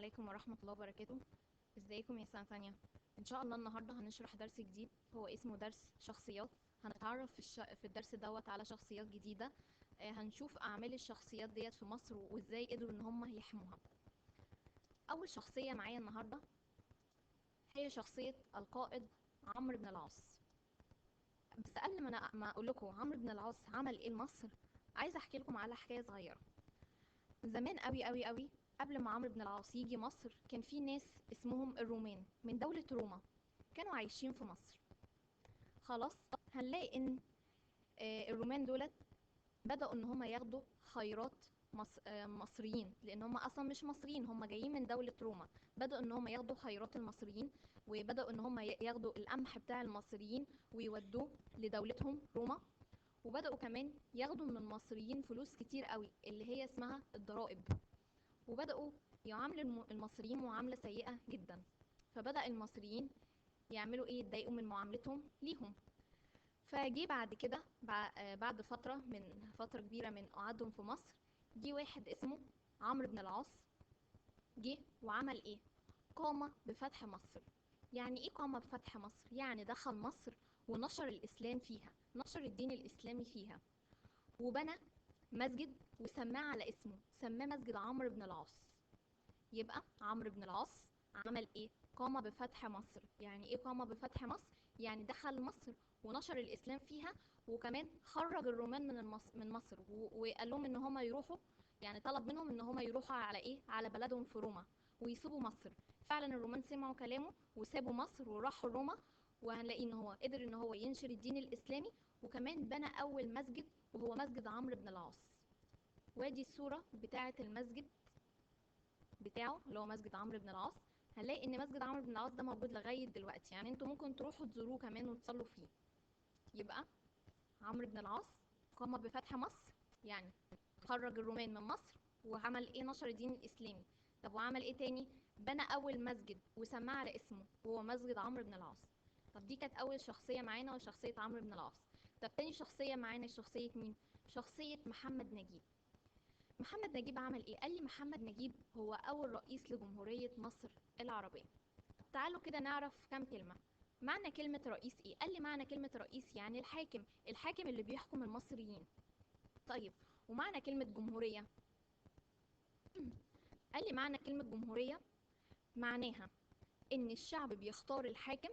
عليكم ورحمة الله وبركاته. ازيكم يا سنة تانية؟ ان شاء الله النهاردة هنشرح درس جديد، هو اسمه درس شخصيات. هنتعرف في الدرس دوت على شخصيات جديدة. هنشوف اعمال الشخصيات ديت في مصر وازاي قدروا ان هم يحموها. اول شخصية معايا النهاردة هي شخصية القائد عمرو بن العاص. بس قبل ما اقول لكم عمرو بن العاص عمل ايه لمصر، عايزة احكي لكم على حكاية صغيرة. زمان قوي قوي قوي، قبل ما عمرو بن العاص يجي مصر، كان في ناس اسمهم الرومان من دولة روما كانوا عايشين في مصر. خلاص، هنلاقي ان الرومان دولت بدأوا ان هم ياخدوا خيرات مصريين، لان هم اصلا مش مصريين، هم جايين من دولة روما. بدأوا ان هم ياخدوا خيرات المصريين، وبدأوا ان هم ياخدوا القمح بتاع المصريين ويودوه لدولتهم روما. وبدأوا كمان ياخدوا من المصريين فلوس كتير قوي اللي هي اسمها الضرائب. وبدأوا يعاملوا المصريين معاملة سيئة جدا. فبدأ المصريين يعملوا ايه؟ يتضايقوا من معاملتهم ليهم. فجي بعد كده بعد فترة كبيرة من قعدهم في مصر، جه واحد اسمه عمرو بن العاص. جه وعمل ايه؟ قام بفتح مصر. يعني ايه قام بفتح مصر؟ يعني دخل مصر ونشر الإسلام فيها، نشر الدين الإسلامي فيها، وبنى مسجد وسماه على اسمه، سماه مسجد عمرو بن العاص. يبقى عمرو بن العاص عمل ايه؟ قام بفتح مصر. يعني ايه قام بفتح مصر؟ يعني دخل مصر ونشر الاسلام فيها، وكمان خرج الرومان من مصر وقال لهم ان هم يروحوا، يعني طلب منهم ان هم يروحوا على ايه؟ على بلدهم في روما ويسيبوا مصر. فعلا الرومان سمعوا كلامه وسابوا مصر وراحوا روما. وهنلاقي ان هو قدر ان هو ينشر الدين الاسلامي، وكمان بنى اول مسجد وهو مسجد عمرو بن العاص. وادي الصورة بتاعة المسجد بتاعه اللي هو مسجد عمرو بن العاص. هنلاقي ان مسجد عمرو بن العاص ده موجود لغايه دلوقتي، يعني انتوا ممكن تروحوا تزوروه كمان وتصلوا فيه. يبقى عمرو بن العاص قام بفتح مصر، يعني خرج الرومان من مصر وعمل ايه؟ نشر الدين الاسلامي. طب وعمل ايه تاني؟ بنى اول مسجد وسماه على اسمه وهو مسجد عمرو بن العاص. طب دي كانت اول شخصيه معانا، وشخصيه عمرو بن العاص. طب تاني شخصيه معانا شخصيه مين؟ شخصيه محمد نجيب. محمد نجيب عمل ايه؟ قال لي محمد نجيب هو اول رئيس لجمهورية مصر العربية. تعالوا كده نعرف كام كلمة. معنى كلمة رئيس ايه؟ قال لي معنى كلمة رئيس يعني الحاكم، الحاكم اللي بيحكم المصريين. طيب، ومعنى كلمة جمهورية؟ قال لي معنى كلمة جمهورية معناها ان الشعب بيختار الحاكم،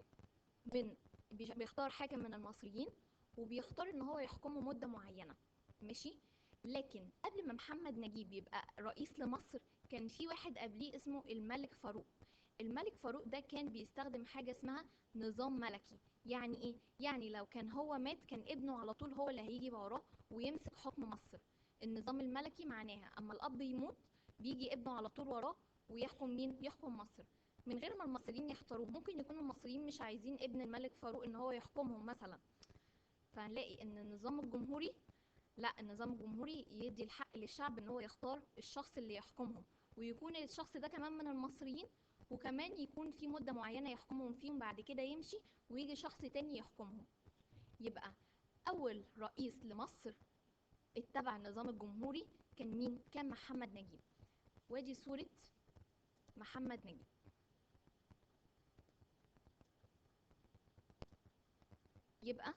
من بيختار حاكم من المصريين، وبيختار ان هو يحكمه مدة معينة. ماشي. لكن قبل ما محمد نجيب يبقى رئيس لمصر، كان في واحد قبليه اسمه الملك فاروق. الملك فاروق ده كان بيستخدم حاجة اسمها نظام ملكي. يعني ايه؟ يعني لو كان هو مات، كان ابنه على طول هو اللي هيجي وراه ويمسك حكم مصر. النظام الملكي معناها اما الاب يموت، بيجي ابنه على طول وراه ويحكم مين؟ يحكم مصر من غير ما المصريين يختاروه. ممكن يكون المصريين مش عايزين ابن الملك فاروق ان هو يحكمهم مثلا. فهنلاقي ان النظام الجمهوري، لا، النظام الجمهوري يدي الحق للشعب ان هو يختار الشخص اللي يحكمهم، ويكون الشخص ده كمان من المصريين، وكمان يكون في مدة معينة يحكمهم فيهم، بعد كده يمشي ويجي شخص تاني يحكمهم. يبقى اول رئيس لمصر اتبع النظام الجمهوري كان مين؟ كان محمد نجيب. وادي صورة محمد نجيب. يبقى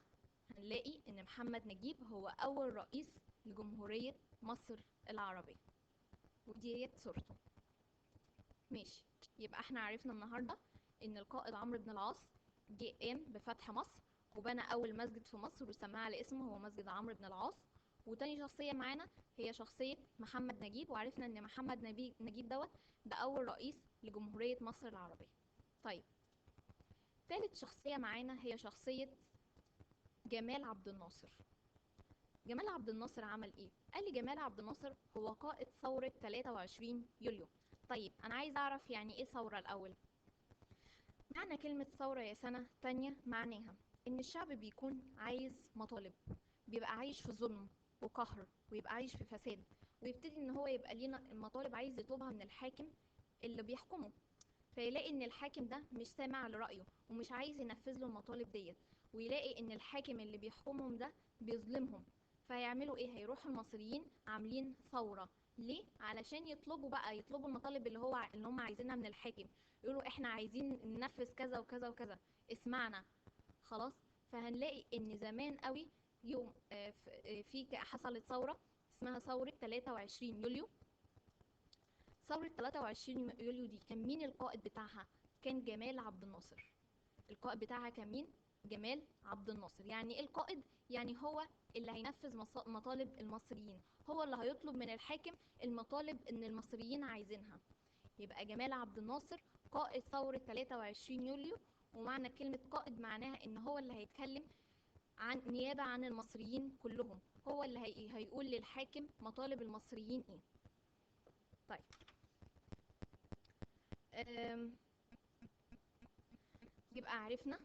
هنلاقي ان محمد نجيب هو اول رئيس لجمهورية مصر العربية، ودي صورته. ماشي. يبقى احنا عرفنا النهاردة ان القائد عمرو بن العاص جه قام بفتح مصر وبنى اول مسجد في مصر وسماه على اسمه، هو مسجد عمرو بن العاص. وتاني شخصية معانا هي شخصية محمد نجيب، وعرفنا ان محمد نجيب دوت ده اول رئيس لجمهورية مصر العربية. طيب، تالت شخصية معانا هي شخصية جمال عبد الناصر. جمال عبد الناصر عمل ايه؟ قال لي جمال عبد الناصر هو قائد ثورة 23 يوليو. طيب انا عايز اعرف يعني ايه ثورة الاول. معنى كلمة ثورة يا سنة تانية معناها ان الشعب بيكون عايز مطالب، بيبقى عايش في ظلم وقهر، ويبقى عايش في فساد، ويبتدي ان هو يبقى لينا المطالب عايز يطلبها من الحاكم اللي بيحكمه. فيلاقي ان الحاكم ده مش سامع لرأيه ومش عايز ينفذ له المطالب ديت، ويلاقي ان الحاكم اللي بيحكمهم ده بيظلمهم. فهيعملوا ايه؟ هيروحوا المصريين عاملين ثورة. ليه؟ علشان يطلبوا المطالب اللي هم عايزينها من الحاكم. يقولوا احنا عايزين ننفذ كذا وكذا وكذا، اسمعنا. خلاص. فهنلاقي ان زمان قوي يوم حصلت ثورة اسمها ثورة 23 يوليو. ثورة 23 يوليو دي كان مين القائد بتاعها؟ كان جمال عبد الناصر. القائد بتاعها كان مين؟ جمال عبد الناصر. يعني ايه القائد؟ يعني هو اللي هينفذ مطالب المصريين، هو اللي هيطلب من الحاكم المطالب ان المصريين عايزينها. يبقى جمال عبد الناصر قائد ثورة 23 يوليو. ومعنى كلمة قائد معناها ان هو اللي هيتكلم عن نيابة عن المصريين كلهم، هو اللي هيقول للحاكم مطالب المصريين ايه. طيب، يبقى عرفنا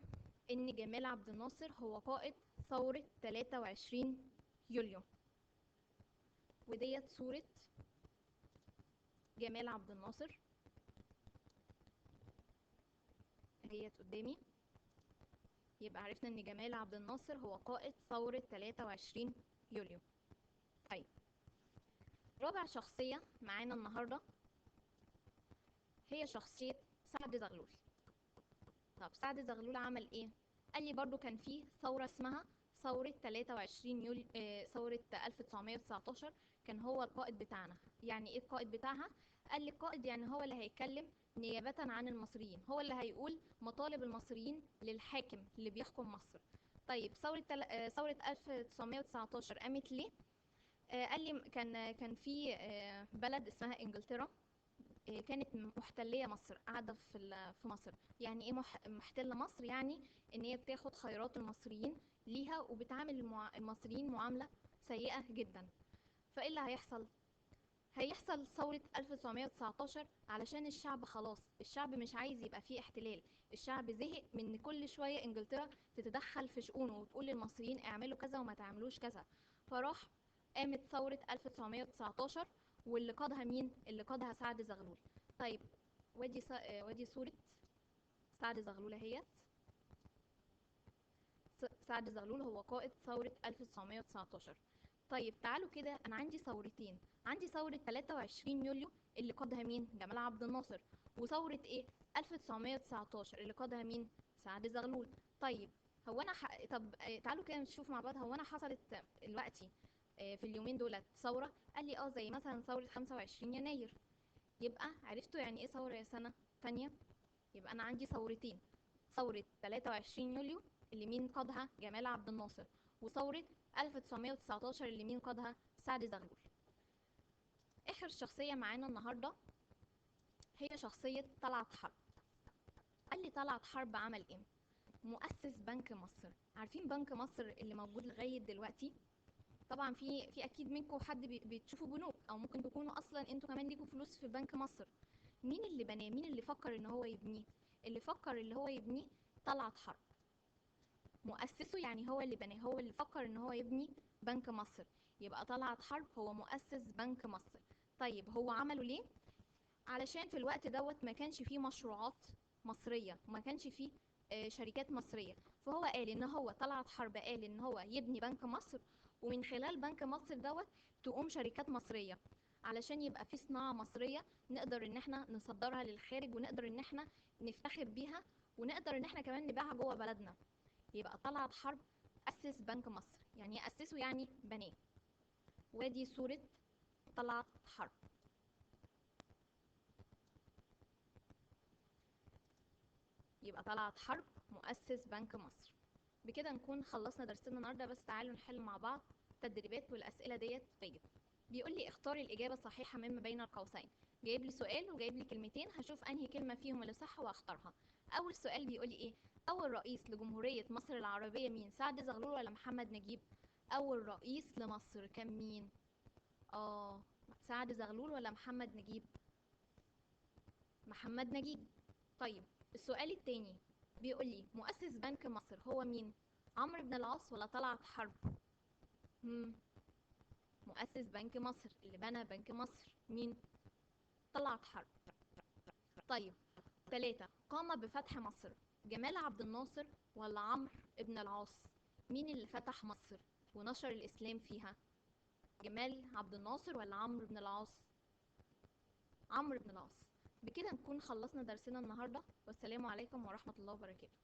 ان جمال عبد الناصر هو قائد ثورة 23 يوليو. وديت صورة جمال عبد الناصر اهيت قدامي. يبقى عرفنا ان جمال عبد الناصر هو قائد ثورة 23 يوليو. طيب، رابع شخصية معانا النهاردة هي شخصية سعد زغلول. طب سعد زغلول عمل ايه؟ قال لي برضو كان في ثورة اسمها ثورة 23 يوليو، ثورة 1919. كان هو القائد بتاعنا. يعني ايه القائد بتاعها؟ قال لي القائد يعني هو اللي هيتكلم نيابة عن المصريين، هو اللي هيقول مطالب المصريين للحاكم اللي بيحكم مصر. طيب ثورة 1919 قامت ليه؟ قال لي كان في بلد اسمها انجلترا، كانت محتلية مصر، قاعدة في مصر. يعني ايه محتلة مصر؟ يعني ان هي بتاخد خيرات المصريين ليها وبتعامل المصريين معاملة سيئة جدا. فايه اللي هيحصل؟ هيحصل ثورة 1919 علشان الشعب خلاص، الشعب مش عايز يبقى فيه احتلال. الشعب زهق من كل شوية انجلترا تتدخل في شؤونه وتقول للمصريين اعملوا كذا وما تعملوش كذا. فراح قامت ثورة 1919، واللي قادها مين؟ اللي قادها سعد زغلول. طيب، ودي صورة سعد زغلول اهيت. سعد زغلول هو قائد ثورة 1919. طيب تعالوا كده، انا عندي ثورتين. عندي ثورة 23 يوليو اللي قادها مين؟ جمال عبد الناصر. وثورة ايه؟ 1919 اللي قادها مين؟ سعد زغلول. طيب، هو انا طب تعالوا كده نشوف مع بعض، هو انا حصلت دلوقتي في اليومين دولت ثورة؟ قال لي زي مثلا ثورة 25 يناير. يبقى عرفتوا يعني ايه ثورة يا سنة تانية؟ يبقى انا عندي ثورتين، ثورة 23 يوليو اللي مين قادها؟ جمال عبد الناصر. وثورة 1919 اللي مين قادها؟ سعد زغلول. اخر شخصية معانا النهاردة هي شخصية طلعت حرب. قال لي طلعت حرب عمل ايه؟ مؤسس بنك مصر. عارفين بنك مصر اللي موجود لغاية دلوقتي؟ طبعا في اكيد منكم حد بتشوفوا بنوك، او ممكن تكونوا اصلا انتوا كمان ليكوا فلوس في بنك مصر. مين اللي بناه؟ مين اللي فكر ان هو يبنيه؟ اللي فكر اللي هو يبنيه طلعت حرب. مؤسسه يعني هو اللي بناه، هو اللي فكر ان هو يبني بنك مصر. يبقى طلعت حرب هو مؤسس بنك مصر. طيب هو عمله ليه؟ علشان في الوقت دوت ما كانش فيه مشروعات مصرية، وما كانش فيه شركات مصرية. فهو قال ان هو طلعت حرب قال ان هو يبني بنك مصر، ومن خلال بنك مصر دوت تقوم شركات مصرية، علشان يبقى في صناعة مصرية نقدر ان احنا نصدرها للخارج، ونقدر ان احنا نفتخر بيها، ونقدر ان احنا كمان نبيعها جوه بلدنا. يبقى طلعت حرب أسس بنك مصر. يعني أسسه يعني بناه. وادي صورة طلعت حرب. يبقى طلعت حرب مؤسس بنك مصر. بكده نكون خلصنا درسنا النهارده، بس تعالوا نحل مع بعض تدريبات، والأسئلة ديت واجب. بيقول لي اختار الإجابة الصحيحة مما بين القوسين. جايب لي سؤال وجايب لي كلمتين، هشوف أنهي كلمة فيهم اللي صح وأختارها. أول سؤال بيقول لي إيه؟ أول رئيس لجمهورية مصر العربية مين؟ سعد زغلول ولا محمد نجيب؟ أول رئيس لمصر كان مين؟ سعد زغلول ولا محمد نجيب؟ محمد نجيب. طيب، السؤال التاني بيقول لي مؤسس بنك مصر هو مين؟ عمرو بن العاص ولا طلعت حرب؟ مؤسس بنك مصر اللي بنى بنك مصر مين؟ طلعت حرب. طيب، 3 قام بفتح مصر جمال عبد الناصر ولا عمرو بن العاص؟ مين اللي فتح مصر؟ ونشر الإسلام فيها؟ جمال عبد الناصر ولا عمرو بن العاص؟ عمرو بن العاص. بكده نكون خلصنا درسنا النهاردة، والسلام عليكم ورحمة الله وبركاته.